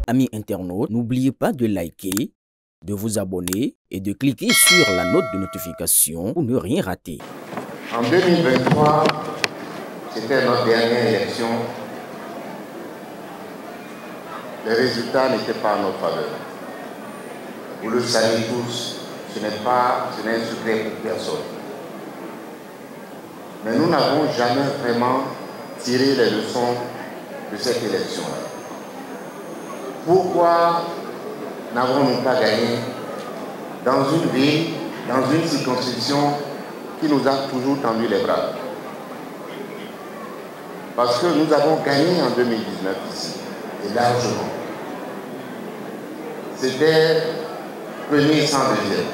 Amis internautes, n'oubliez pas de liker, de vous abonner et de cliquer sur la note de notification pour ne rien rater. En 2023, c'était notre dernière élection. Les résultats n'étaient pas en notre faveur. Vous le savez tous, ce n'est un secret pour personne. Mais nous n'avons jamais vraiment tiré les leçons de cette élection-là. Pourquoi n'avons-nous pas gagné dans une ville, dans une circonscription qui nous a toujours tendu les bras? Parce que nous avons gagné en 2019 ici, et largement. C'était premier sans deuxième.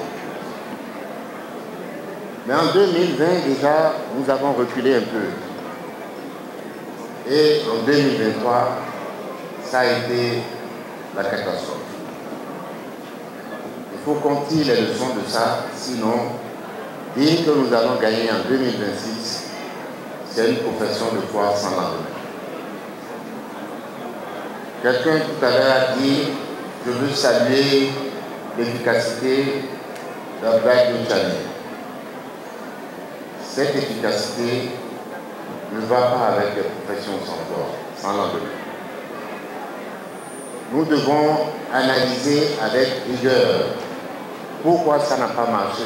Mais en 2020, déjà, nous avons reculé un peu. Et en 2023, ça a été la catastrophe. Il faut qu'on tire les leçons de ça, sinon, dire que nous allons gagner en 2026, c'est une profession de foi sans lendemain. Quelqu'un tout à l'heure a dit, je veux saluer l'efficacité d'Abdoulaye Tchani. Cette efficacité ne va pas avec les professions sans foi, sans lendemain. Nous devons analyser avec rigueur pourquoi ça n'a pas marché,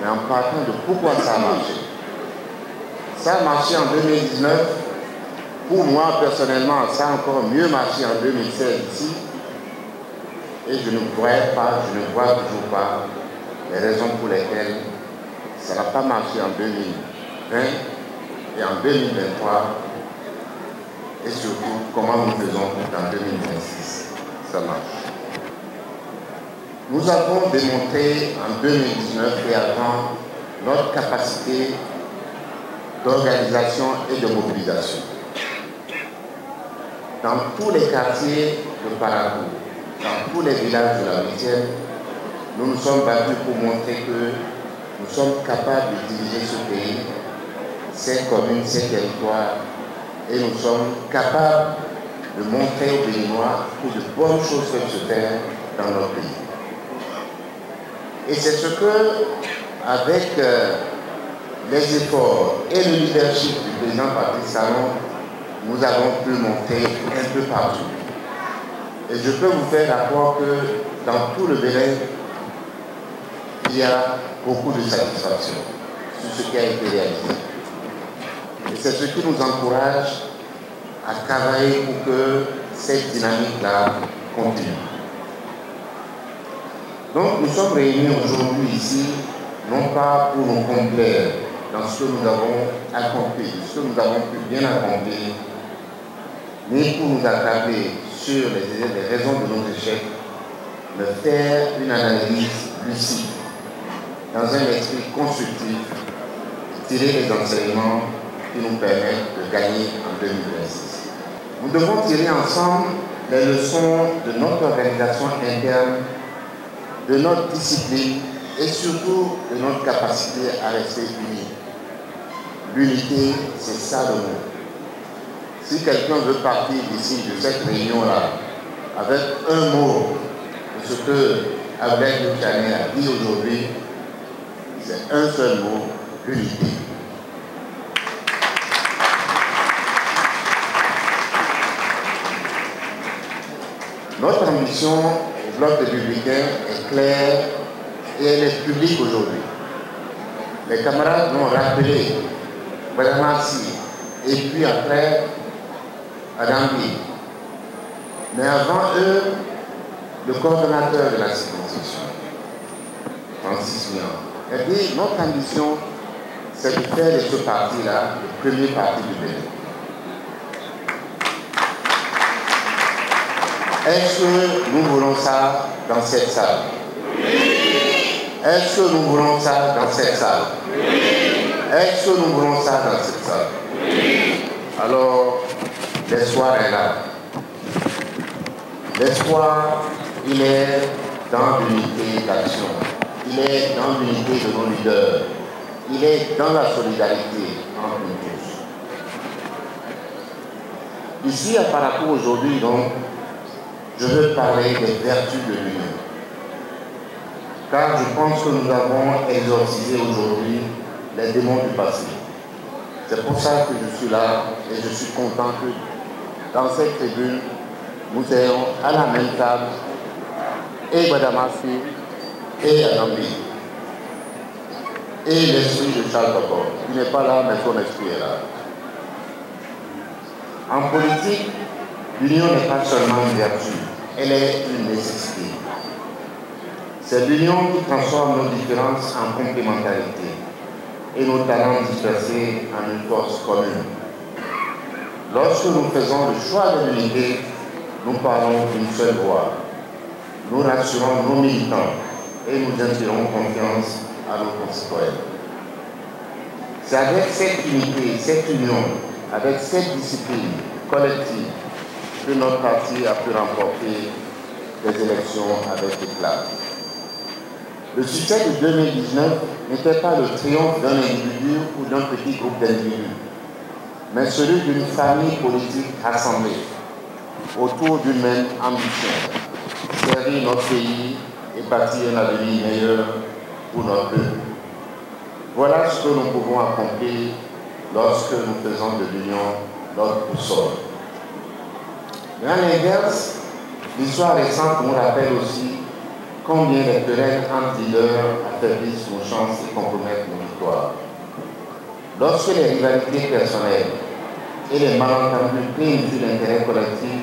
mais en partant de pourquoi ça a marché. Ça a marché en 2019. Pour moi, personnellement, ça a encore mieux marché en 2016 ici. Et je ne vois toujours pas les raisons pour lesquelles ça n'a pas marché en 2020 et en 2023. Et surtout, comment nous faisons en 2026. Ça marche. Nous avons démontré en 2019 et avant notre capacité d'organisation et de mobilisation. Dans tous les quartiers de Parakou, dans tous les villages de la 8e, nous nous sommes battus pour montrer que nous sommes capables de diriger ce pays, ses communes, ses territoires, et nous sommes capables de montrer aux Béninois que de bonnes choses peuvent se faire dans notre pays. Et c'est ce que, avec les efforts et le leadership du président Patrice Talon, nous avons pu montrer un peu partout. Et je peux vous faire rapport que dans tout le Bénin, il y a beaucoup de satisfaction sur ce qui a été réalisé. Et c'est ce qui nous encourage à travailler pour que cette dynamique-là continue. Donc nous sommes réunis aujourd'hui ici, non pas pour nous complaire dans ce que nous avons accompli, ce que nous avons pu bien accomplir, ni pour nous attraper sur les raisons de nos échecs, mais faire une analyse lucide, dans un esprit constructif, tirer les enseignements qui nous permettent de gagner en 2026. Nous devons tirer ensemble les leçons de notre organisation interne, de notre discipline et surtout de notre capacité à rester unis. L'unité, c'est ça le mot. Si quelqu'un veut partir d'ici, de cette réunion-là, avec un mot de ce que Abdoulaye Tchani a dit aujourd'hui, c'est un seul mot, l'unité. Notre ambition au Bloc républicain est claire et elle est publique aujourd'hui. Les camarades l'ont rappelé, vraiment si, et puis après, à Gambie. Mais avant eux, le coordonnateur de la circonscription, Francis Mian, a dit notre ambition, c'est de faire de ce parti-là le premier parti du Bénin. Est-ce que nous voulons ça dans cette salle? Oui. Est-ce que nous voulons ça dans cette salle? Oui. Est-ce que nous voulons ça dans cette salle? Oui. Alors, l'espoir est là. L'espoir, il est dans l'unité d'action. Il est dans l'unité de nos leaders. Il est dans la solidarité entre nous tous. Ici à Parakou aujourd'hui, donc, je veux parler des vertus de l'union. Car je pense que nous avons exorcisé aujourd'hui les démons du passé. C'est pour ça que je suis là et je suis content que dans cette tribune, nous ayons à la même table et Badamafi et Anambi et l'esprit de Charles Babor, qui n'est pas là, mais son esprit est là. En politique, l'union n'est pas seulement une vertu, elle est une nécessité. C'est l'union qui transforme nos différences en complémentarité et nos talents dispersés en une force commune. Lorsque nous faisons le choix de l'unité, nous parlons d'une seule voix. Nous rassurons nos militants et nous inspirons confiance à nos concitoyens. C'est avec cette unité, cette union, avec cette discipline collective que notre parti a pu remporter les élections avec éclat. Le succès de 2019 n'était pas le triomphe d'un individu ou d'un petit groupe d'individus, mais celui d'une famille politique rassemblée autour d'une même ambition, servir notre pays et bâtir un avenir meilleur pour notre peuple. Voilà ce que nous pouvons accomplir lorsque nous faisons de l'union notre boussole. Mais à l'inverse, l'histoire récente nous rappelle aussi combien les querelles entre leaders affaiblissent nos chances et compromettent nos victoires. Lorsque les rivalités personnelles et les malentendus priment sur l'intérêt collectif,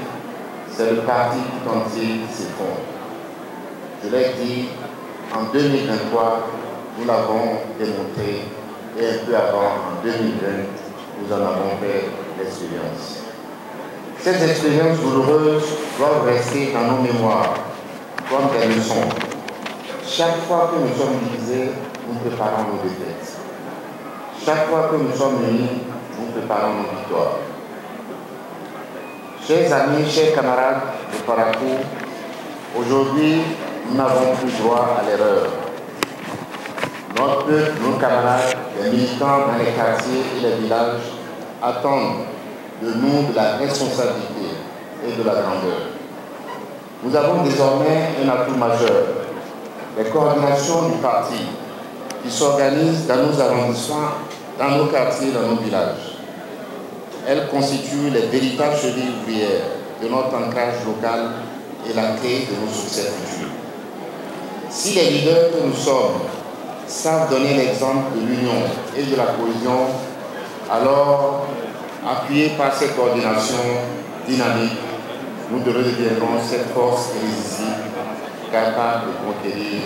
c'est le parti tout entier qui s'effondre. Je l'ai dit, en 2023, nous l'avons démontré et un peu avant, en 2020, nous en avons fait l'expérience. Ces expériences douloureuses doivent rester dans nos mémoires comme des leçons. Chaque fois que nous sommes divisés, nous préparons nos défaites. Chaque fois que nous sommes unis, nous préparons nos victoires. Chers amis, chers camarades de Parakou, aujourd'hui, nous n'avons plus droit à l'erreur. Notre peuple, nos camarades, les militants dans les quartiers et les villages attendent de nous de la responsabilité et de la grandeur. Nous avons désormais un atout majeur, les coordinations du parti qui s'organisent dans nos arrondissements, dans nos quartiers, dans nos villages. Elles constituent les véritables chevilles ouvrières de notre ancrage local et la clé de nos succès futurs. Si les leaders que nous sommes savent donner l'exemple de l'union et de la cohésion, alors, appuyés par cette coordination dynamique, nous deviendrons cette force irrésistible, capable de conquérir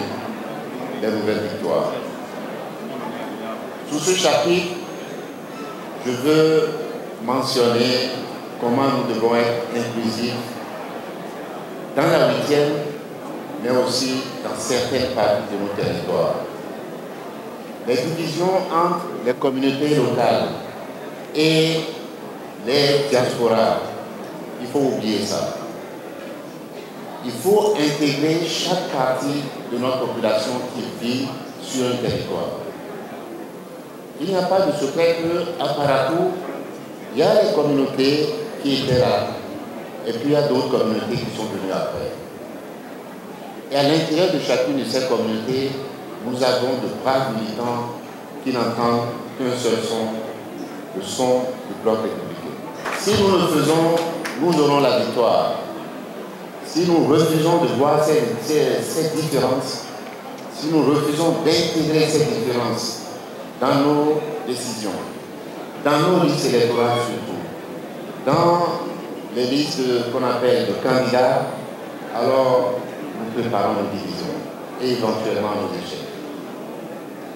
de nouvelles victoires. Sous ce chapitre, je veux mentionner comment nous devons être inclusifs dans la 8e, mais aussi dans certaines parties de nos territoires. Les divisions entre les communautés locales et les diasporas, il faut oublier ça. Il faut intégrer chaque partie de notre population qui vit sur un territoire. Il n'y a pas de secret qu'à Parakou, il y a les communautés qui étaient là, et puis il y a d'autres communautés qui sont venues après. Et à l'intérieur de chacune de ces communautés, nous avons de braves militants qui n'entendent qu'un seul son, le son du bloc républicain. Si nous le faisons, nous aurons la victoire. Si nous refusons de voir ces différences, si nous refusons d'intégrer ces différences dans nos décisions, dans nos listes électorales surtout, dans les listes qu'on appelle de candidats, alors nous préparons nos divisions et éventuellement nos échecs.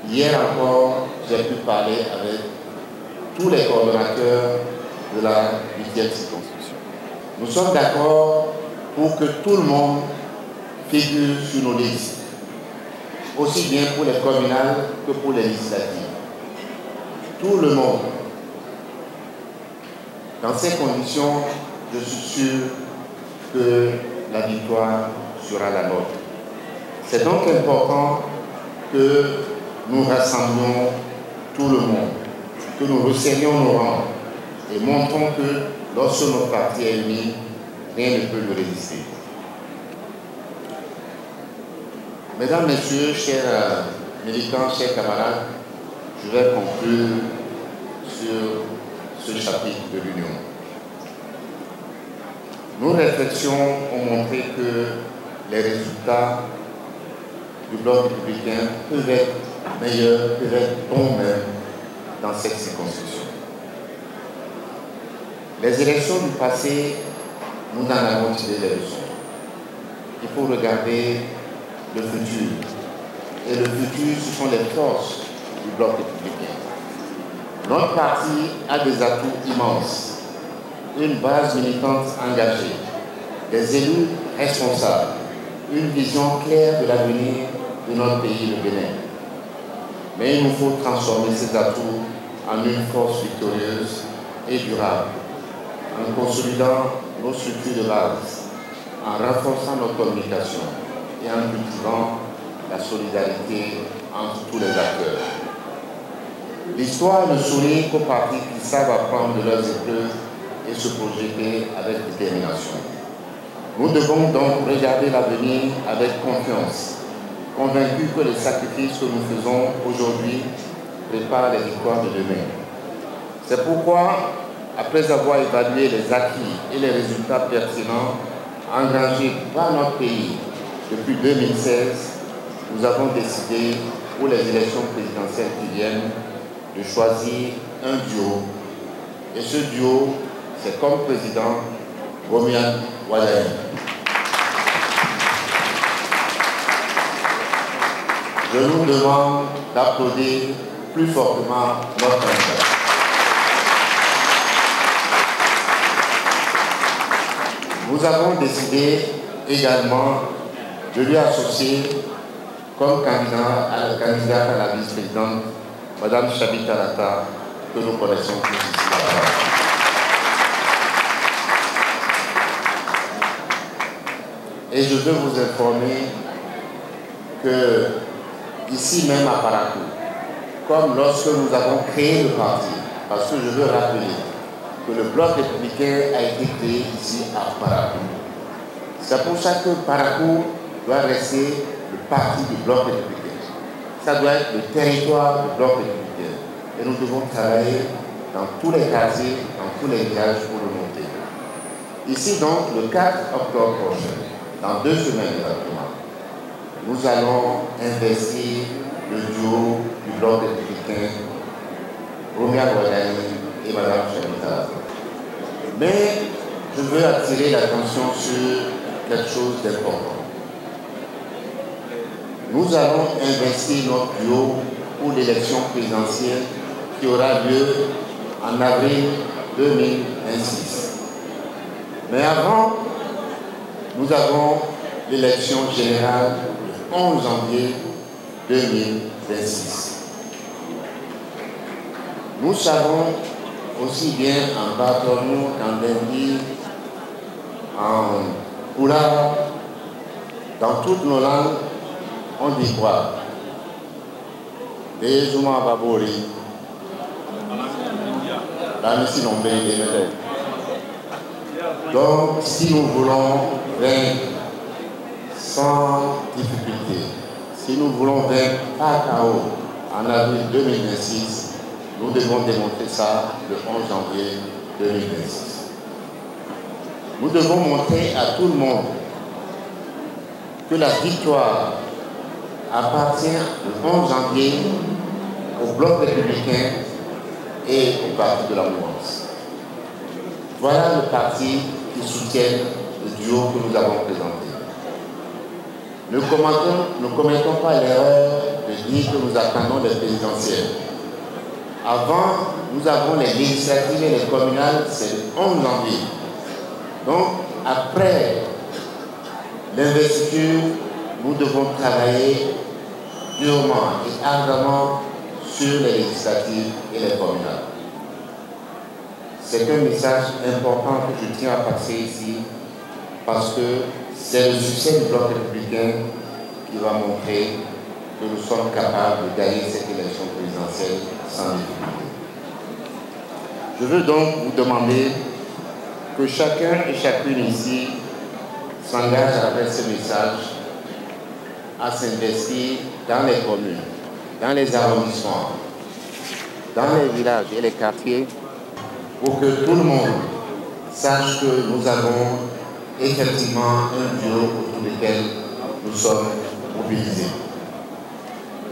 Hier encore, j'ai pu parler avec tous les coordonnateurs de la 8e circonscription. Nous sommes d'accord pour que tout le monde figure sur nos listes, aussi bien pour les communales que pour les législatives. Tout le monde. Dans ces conditions, je suis sûr que la victoire sera la nôtre. C'est donc important que nous rassemblions tout le monde, que nous resserrions nos rangs et montrons que lorsque notre parti est uni, rien ne peut nous résister. Mesdames, Messieurs, chers militants, chers camarades, je vais conclure sur ce chapitre de l'Union. Nos réflexions ont montré que les résultats du bloc républicain peuvent être meilleurs, peuvent être bons même dans cette circonscription. Les élections du passé, nous en avons tiré les leçons. Il faut regarder le futur. Et le futur, ce sont les forces du bloc républicain. Notre parti a des atouts immenses. Une base militante engagée, des élus responsables, une vision claire de l'avenir de notre pays, le Bénin. Mais il nous faut transformer ces atouts en une force victorieuse et durable, en consolidant nos structures de base, en renforçant notre communication et en cultivant la solidarité entre tous les acteurs. L'histoire ne sourit qu'aux partis qui savent apprendre de leurs épreuves et se projeter avec détermination. Nous devons donc regarder l'avenir avec confiance, convaincus que les sacrifices que nous faisons aujourd'hui préparent les victoires de demain. C'est pourquoi, après avoir évalué les acquis et les résultats pertinents engrangés par notre pays depuis 2016, nous avons décidé, pour les élections présidentielles qui viennent, de choisir un duo. Et ce duo, c'est comme président Romian Wadani. Je vous demande d'applaudir plus fortement notre candidat. Nous avons décidé également de lui associer comme candidat à la vice-présidente, Mme Chabi Talata, que nous connaissons tous ici. Et je veux vous informer que, ici même à Parakou, comme lorsque nous avons créé le parti, parce que je veux rappeler que le bloc républicain a été créé ici à Parakou. C'est pour ça que Parakou doit rester le parti du bloc républicain. Ça doit être le territoire du bloc républicain. Et nous devons travailler dans tous les quartiers, dans tous les villages pour le monter. Ici donc, le 4 octobre prochain, dans 2 semaines exactement, nous allons investir le duo du bloc républicain, Romian Wadani et Mme Chamita. Mais je veux attirer l'attention sur quelque chose d'important. Nous allons investir notre duo pour l'élection présidentielle qui aura lieu en avril 2026. Mais avant, nous avons l'élection générale le 11 janvier 2026. Nous savons aussi bien en Batonou qu'en Dendi, en Poula, dans toutes nos langues, on dit quoi? Des Zouma Babori, la mission non payée. Donc, si nous voulons vaincre sans difficulté, si nous voulons vaincre par chaos en avril 2026, nous devons démontrer ça le 11 janvier 2026. Nous devons montrer à tout le monde que la victoire appartient le 11 janvier au bloc républicain et au parti de la mouvance. Voilà le parti qui soutient le duo que nous avons présenté. Ne commettons pas l'erreur de dire que nous attendons les présidentielles. Avant, nous avons les législatives et les communales, c'est le 11 janvier. Donc, après l'investiture, nous devons travailler durement et ardemment sur les législatives et les communales. C'est un message important que je tiens à passer ici parce que c'est le succès du bloc républicain qui va montrer que nous sommes capables de gagner cette élection présidentielle sans difficulté. Je veux donc vous demander que chacun et chacune ici s'engage avec ce message à s'investir dans les communes, dans les arrondissements, dans les villages et les quartiers, pour que tout le monde sache que nous avons effectivement un bureau autour duquel nous sommes mobilisés.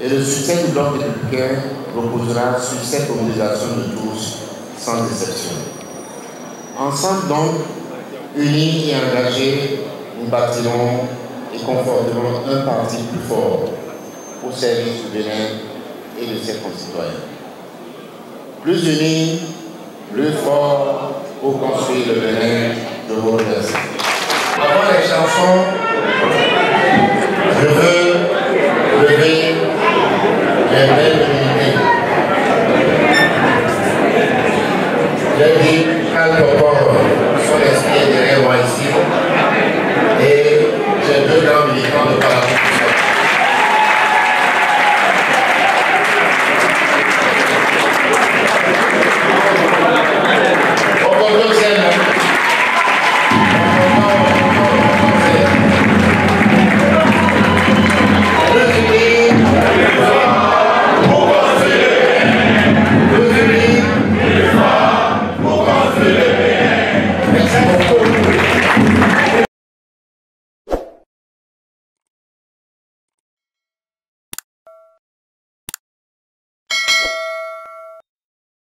Et le succès du bloc républicain reposera sur cette mobilisation de tous, sans exception. Ensemble donc, unis et engagés, nous bâtirons et conforterons un parti plus fort au service du Bénin et de ses concitoyens. Plus unis, plus forts pour construire le Bénin. Je vous remercie. Avant les chansons, je veux lever les mains de l'unité. J'ai dit, calme-toi.